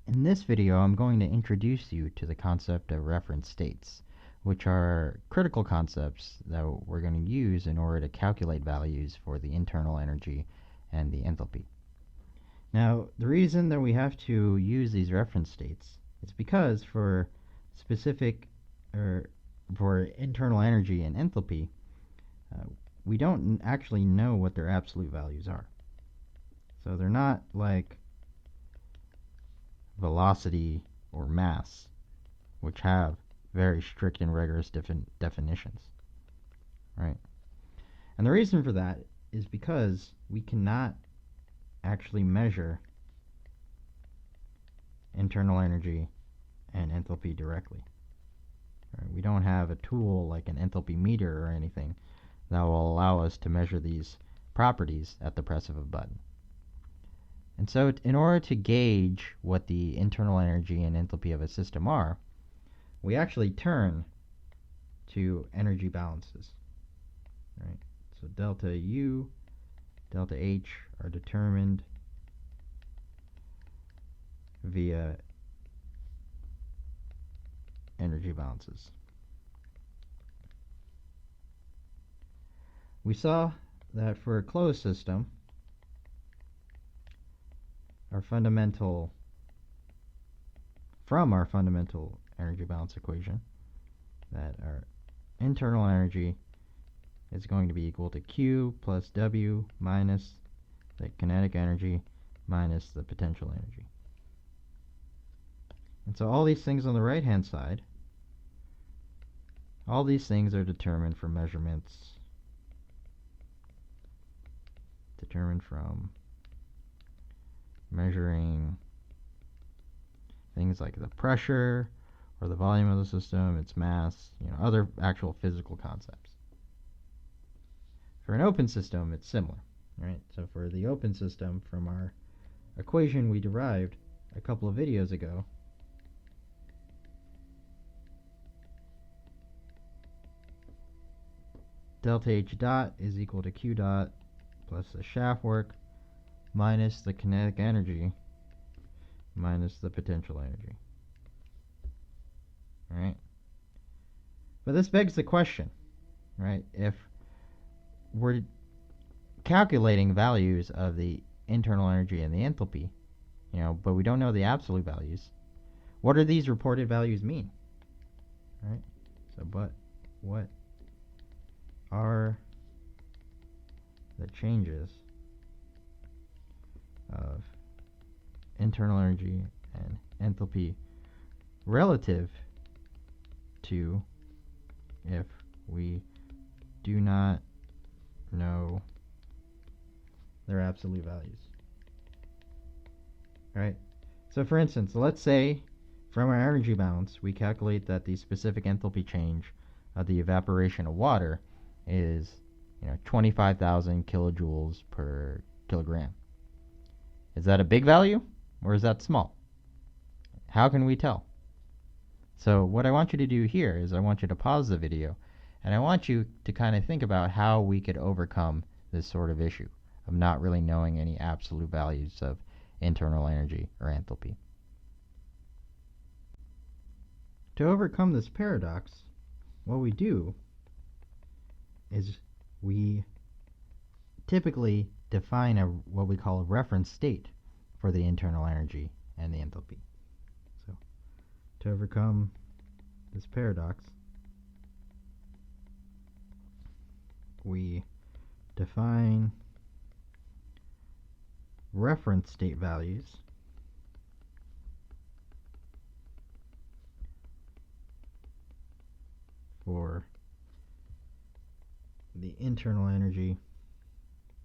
In this video, I'm going to introduce you to the concept of reference states, which are critical concepts that we're going to use in order to calculate values for the internal energy and the enthalpy. Now, the reason that we have to use these reference states is because for internal energy and enthalpy, we don't actually know what their absolute values are. So they're not like velocity or mass, which have very strict and rigorous definitions, right? And the reason for that is because we cannot actually measure internal energy and enthalpy directly. Right? We don't have a tool like an enthalpy meter or anything that will allow us to measure these properties at the press of a button. And so in order to gauge what the internal energy and enthalpy of a system are, we actually turn to energy balances. Right? So delta U, delta H are determined via energy balances. We saw that for a closed system, from our fundamental energy balance equation, that our internal energy is going to be equal to Q plus W minus the kinetic energy minus the potential energy. And so all these things on the right-hand side, all these things are determined from measurements determined from measuring things like the pressure or the volume of the system, its mass, other actual physical concepts. For an open system, it's similar, right? So for the open system, from our equation we derived a couple of videos ago, delta H dot is equal to Q dot plus the shaft work minus the kinetic energy minus the potential energy. Right? But this begs the question, right? If we're calculating values of the internal energy and the enthalpy, but we don't know the absolute values, what do these reported values mean? Right? So, but what are the changes of internal energy and enthalpy relative to if we do not know their absolute values? Right? So for instance, let's say from our energy balance we calculate that the specific enthalpy change of the evaporation of water is 25,000 kilojoules per kilogram. Is that a big value or is that small? How can we tell? So what I want you to do here is I want you to pause the video and I want you to kind of think about how we could overcome this sort of issue of not really knowing any absolute values of internal energy or enthalpy. To overcome this paradox, what we do is we typically define what we call a reference state for the internal energy and the enthalpy. So to overcome this paradox, we define reference state values for the internal energy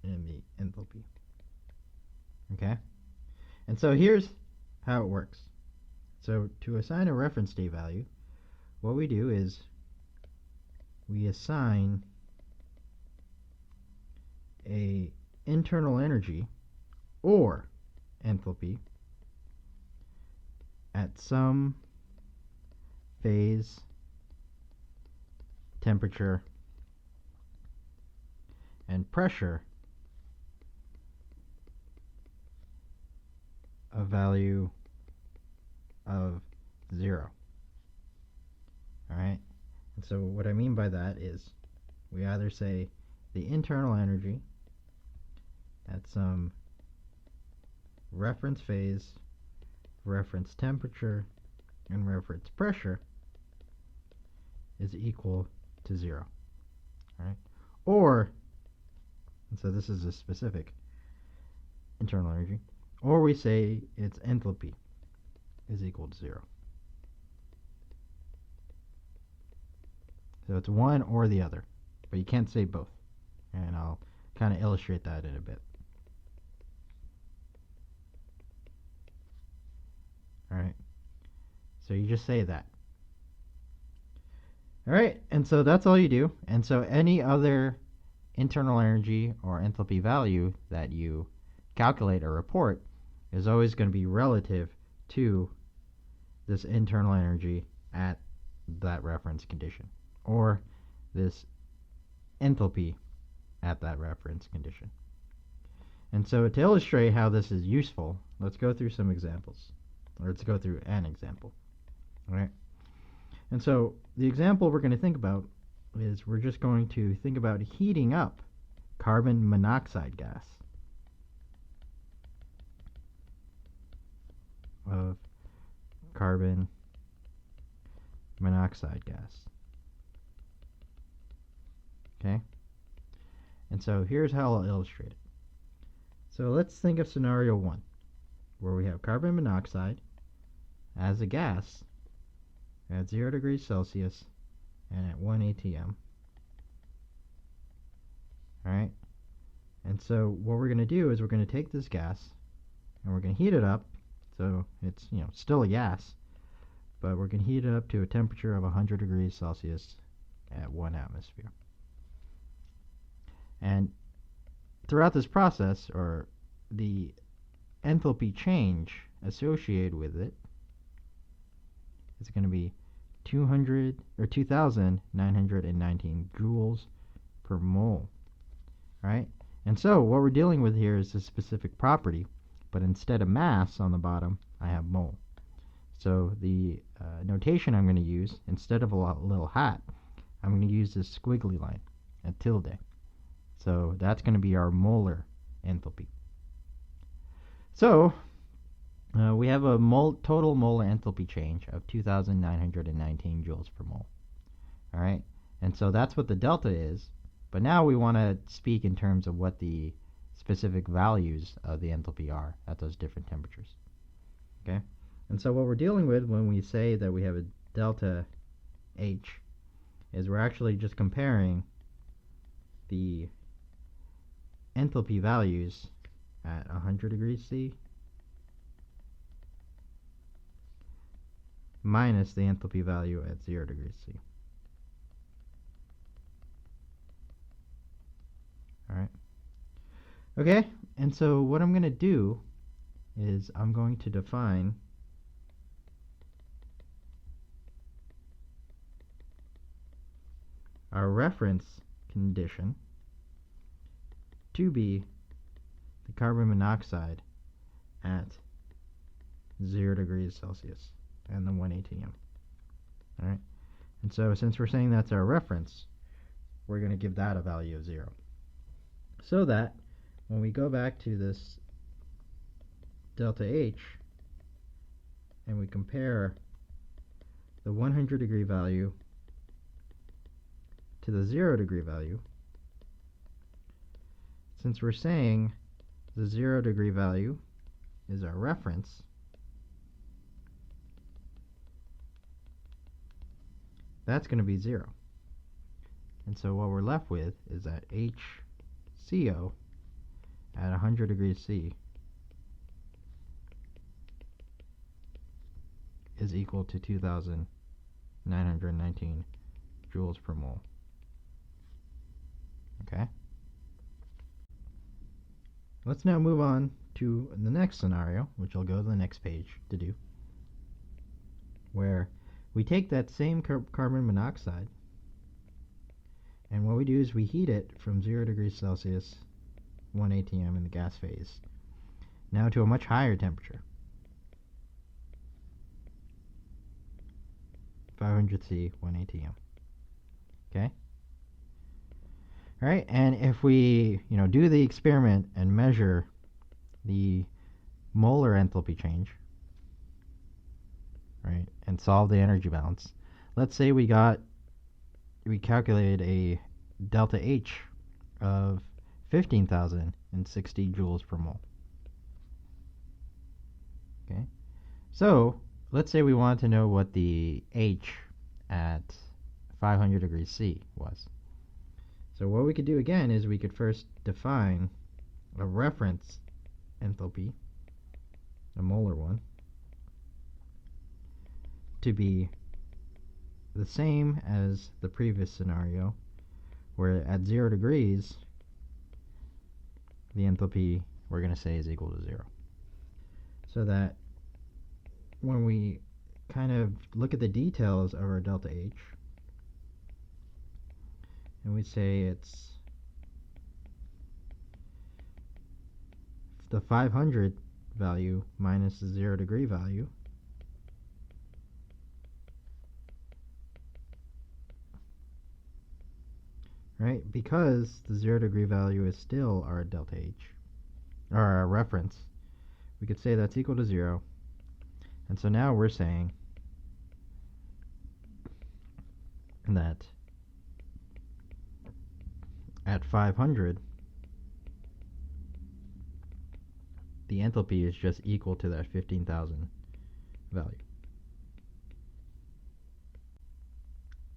and the enthalpy. Okay? And so here's how it works. So to assign a reference state value, what we do is we assign a internal energy or enthalpy at some phase, temperature, and pressure a value of 0. Alright? And so what I mean by that is we either say the internal energy at some reference phase, reference temperature, and reference pressure is equal to 0. Alright? Or, and so this is a specific internal energy, or we say its enthalpy is equal to 0. So it's one or the other, but you can't say both. And I'll kind of illustrate that in a bit. Alright, so you just say that. Alright, and so that's all you do. And so any other internal energy or enthalpy value that you calculate or report is always going to be relative to this internal energy at that reference condition, or this enthalpy at that reference condition. And so to illustrate how this is useful, let's go through some examples. Or let's go through an example. All right? And so the example we're going to think about is we're just going to think about heating up carbon monoxide gas of carbon monoxide gas. Okay? And so here's how I'll illustrate it. So let's think of scenario 1, where we have carbon monoxide as a gas at 0 degrees Celsius and at 1 atm. Alright? And so what we're going to do is we're going to take this gas and we're going to heat it up. So it's, still a gas, but we're going to heat it up to a temperature of 100 degrees Celsius at 1 atmosphere. And throughout this process, or the enthalpy change associated with it, is going to be 2,919 joules per mole. Right? And so what we're dealing with here is a specific property, but instead of mass on the bottom, I have mole. So the notation I'm going to use, instead of a little hat, I'm going to use this squiggly line, a tilde. So that's going to be our molar enthalpy. So we have a total molar enthalpy change of 2,919 joules per mole. All right? And so that's what the delta is. But now we want to speak in terms of what the specific values of the enthalpy are at those different temperatures. Okay? And so what we're dealing with when we say that we have a delta H is we're actually just comparing the enthalpy values at 100 degrees C minus the enthalpy value at 0 degrees C. Alright. Okay, and so what I'm going to do is I'm going to define our reference condition to be the carbon monoxide at 0 degrees Celsius and the 1 atm. Alright, and so since we're saying that's our reference, we're going to give that a value of 0. So that when we go back to this delta H and we compare the 100 degree value to the 0 degree value, since we're saying the 0 degree value is our reference, that's going to be 0. And so what we're left with is that HCO at 100 degrees C is equal to 2,919 joules per mole. Okay? Let's now move on to the next scenario, which I'll go to the next page to do, where we take that same carbon monoxide, and what we do is we heat it from 0 degrees Celsius, 1 atm in the gas phase, now to a much higher temperature. 500C, 1 atm. Okay? All right, and if we, do the experiment and measure the molar enthalpy change, right, and solve the energy balance, let's say we calculated a delta H of 15,060 joules per mole. Okay, so let's say we want to know what the H at 500 degrees C was. So what we could do again is we could first define a reference enthalpy, a molar one, to be the same as the previous scenario, where at 0 degrees, the enthalpy we're going to say is equal to 0. So that when we kind of look at the details of our delta H, and we say it's the 500 value minus the 0 degree value, right? Because the 0 degree value is still our delta H, or our reference, we could say that's equal to 0. And so now we're saying that at 500, the enthalpy is just equal to that 15,000 value.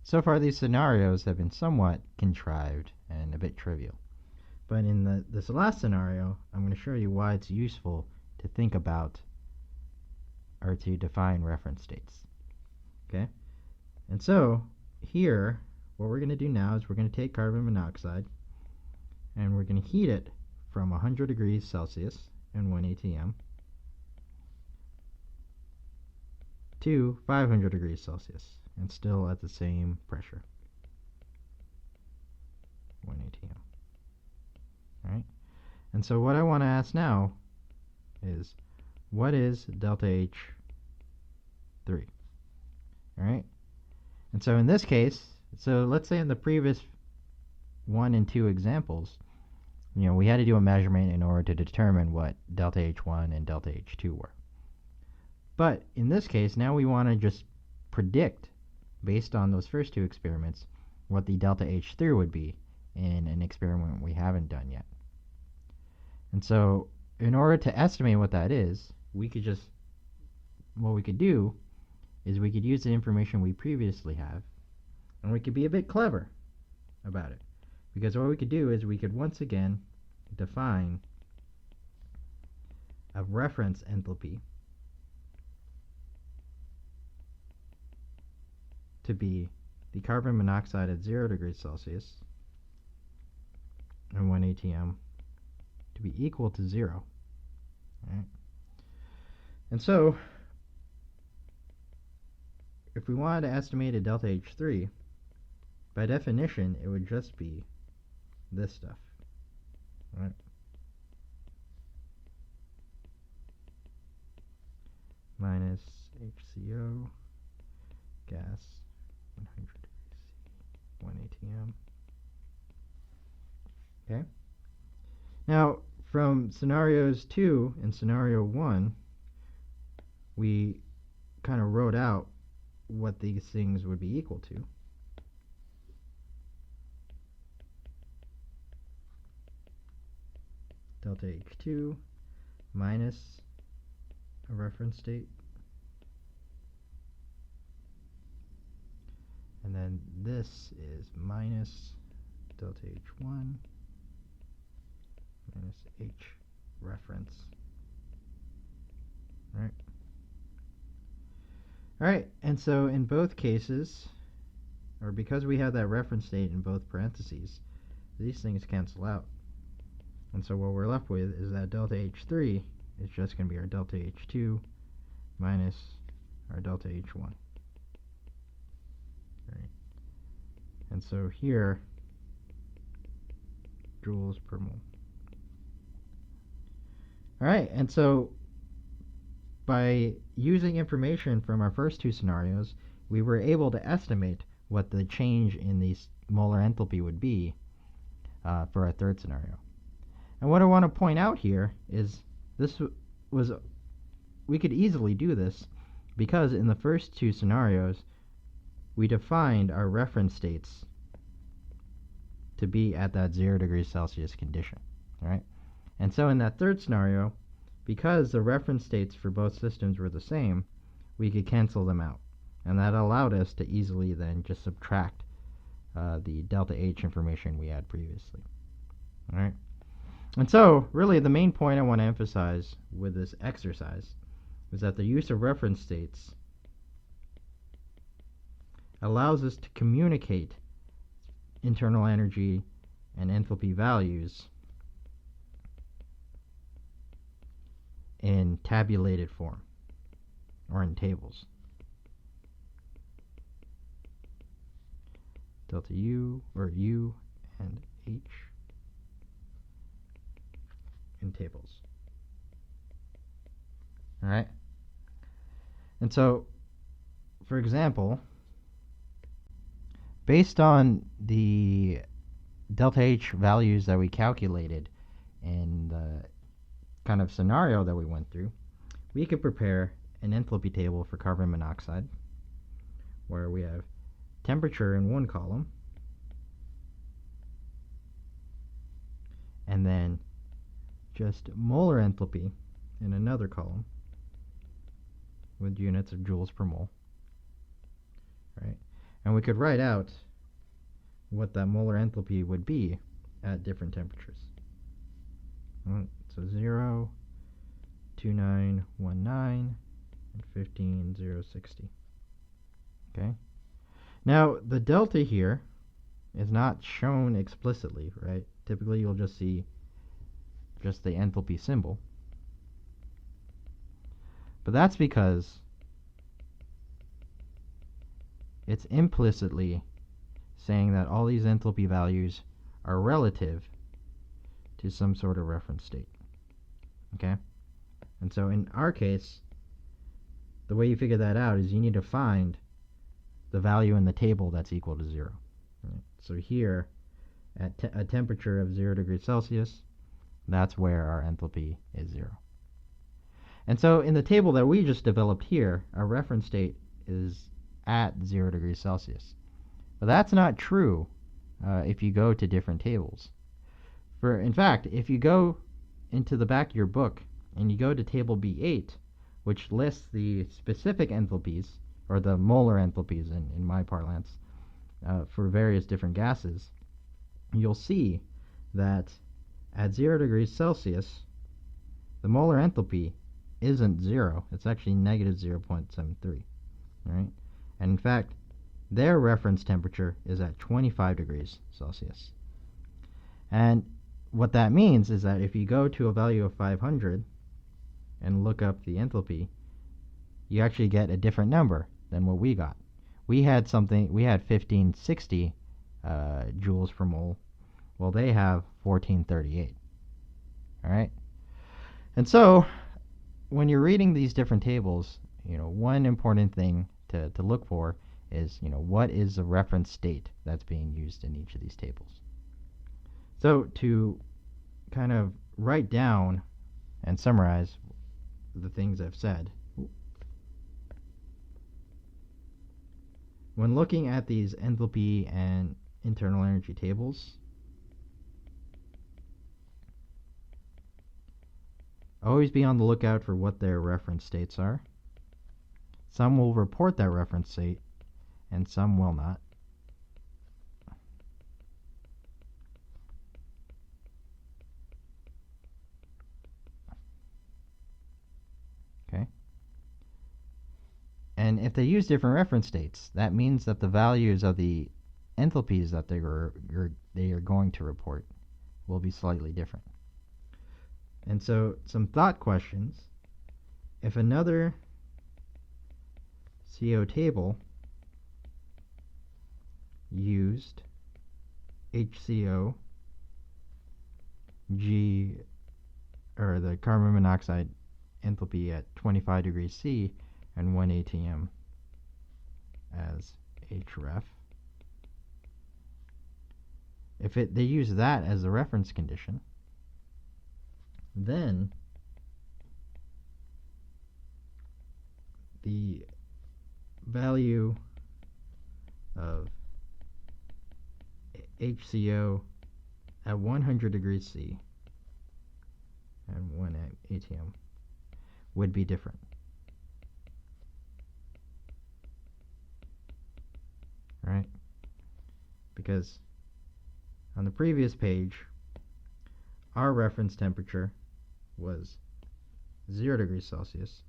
So far, these scenarios have been somewhat contrived and a bit trivial. But in this last scenario, I'm going to show you why it's useful to think about or to define reference states. Okay? And so, here, what we're going to do now is we're going to take carbon monoxide and we're going to heat it from 100 degrees Celsius and 1 atm to 500 degrees Celsius and still at the same pressure, 1 atm. All right? And so what I want to ask now is, what is delta H3? All right? And so in this case, so let's say in the previous 1 and 2 examples, we had to do a measurement in order to determine what delta H1 and delta H2 were. But in this case, now we want to just predict, based on those first 2 experiments, what the delta H3 would be in an experiment we haven't done yet. And so in order to estimate what that is, what we could do is we could use the information we previously have, and we could be a bit clever about it. Because what we could do is we could once again define a reference enthalpy to be the carbon monoxide at 0 degrees Celsius and 1 atm to be equal to 0. Right? And so, if we wanted to estimate a delta H3, by definition, it would just be this stuff, right? Minus HCO, gas, 100 degrees C, 1 atm. Okay? Now, from scenarios 2 and scenario 1, we kind of wrote out what these things would be equal to. Delta H2 minus a reference state, and then this is minus delta H1 minus H reference. Right? Alright, and so in both cases, or because we have that reference state in both parentheses, these things cancel out. And so what we're left with is that delta H3 is just going to be our delta H2 minus our delta H1. Right. And so here, joules per mole. All right, and so by using information from our first 2 scenarios, we were able to estimate what the change in the molar enthalpy would be for our third scenario. And what I want to point out here is we could easily do this because in the first two scenarios we defined our reference states to be at that 0 degrees Celsius condition, right? And so in that third scenario, because the reference states for both systems were the same, we could cancel them out. And that allowed us to easily then just subtract the delta H information we had previously. All right? And so, really, the main point I want to emphasize with this exercise is that the use of reference states allows us to communicate internal energy and enthalpy values in tabulated form or in tables. Delta U or U and H in tables. All right? And so, for example, based on the delta H values that we calculated in the kind of scenario that we went through, we could prepare an enthalpy table for carbon monoxide where we have temperature in one column and then just molar enthalpy in another column with units of joules per mole, right? And we could write out what that molar enthalpy would be at different temperatures. So 0, 2919, and 15060. Okay? Now, the delta here is not shown explicitly, right? Typically, you'll just see just the enthalpy symbol. But that's because it's implicitly saying that all these enthalpy values are relative to some sort of reference state. Okay? And so in our case, the way you figure that out is you need to find the value in the table that's equal to 0. Right? So here, at a temperature of 0 degrees Celsius, that's where our enthalpy is 0. And so in the table that we just developed here, our reference state is at 0 degrees Celsius. But that's not true if you go to different tables. In fact, if you go into the back of your book and you go to table B8, which lists the specific enthalpies, or the molar enthalpies in my parlance, for various different gases, you'll see that at 0 degrees Celsius, the molar enthalpy isn't 0. It's actually negative 0.73. Right? And in fact, their reference temperature is at 25 degrees Celsius. And what that means is that if you go to a value of 500 and look up the enthalpy, you actually get a different number than what we got. We had 1560 joules per mole. Well, they have 1438. All right? And so, when you're reading these different tables, one important thing to look for is, what is the reference state that's being used in each of these tables. So to kind of write down and summarize the things I've said, when looking at these enthalpy and internal energy tables, always be on the lookout for what their reference states are. Some will report that reference state, and some will not. Okay? And if they use different reference states, that means that the values of the enthalpies that they are going to report will be slightly different. And so, some thought questions. If another CO table used HCO, or the carbon monoxide enthalpy at 25 degrees C and 1 atm, as href, if they use that as the reference condition, then the value of HCO at 100 degrees C and 1 atm would be different. Right? Because on the previous page, our reference temperature was 0 degrees Celsius.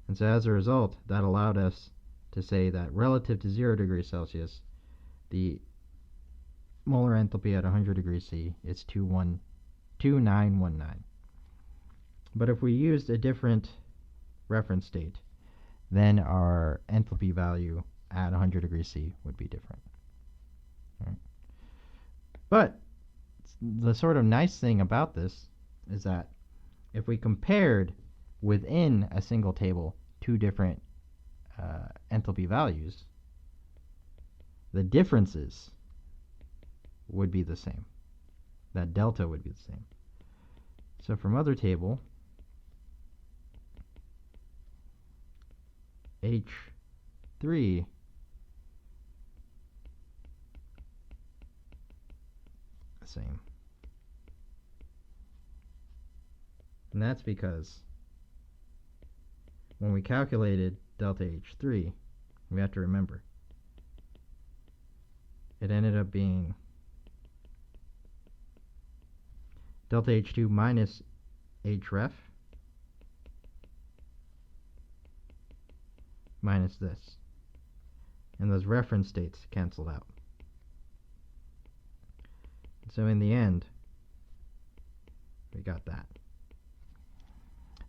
And so as a result, that allowed us to say that relative to 0 degrees Celsius, the molar enthalpy at 100 degrees C is 2919. But if we used a different reference state, then our enthalpy value at 100 degrees C would be different. Right? But the sort of nice thing about this is that if we compared within a single table two different enthalpy values, the differences would be the same. That delta would be the same. So from other table, H3 the same. And that's because when we calculated delta H3, we have to remember it ended up being delta H2 minus href minus this. And those reference states canceled out. So in the end, we got that.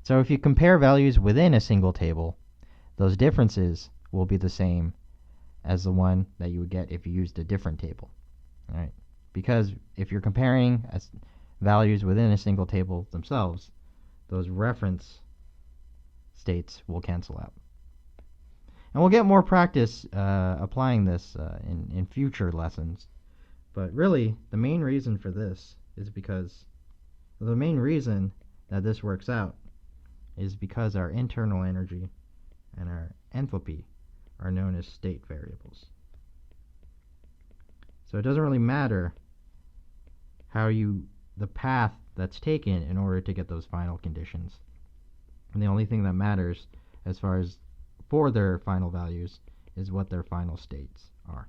So if you compare values within a single table, those differences will be the same as the one that you would get if you used a different table. All right? Because if you're comparing values within a single table themselves, those reference states will cancel out. And we'll get more practice applying this in future lessons. But really, the main reason for this is because the main reason that this works out is because our internal energy and our enthalpy are known as state variables. So it doesn't really matter how the path that's taken in order to get those final conditions. And the only thing that matters as far as for their final values is what their final states are.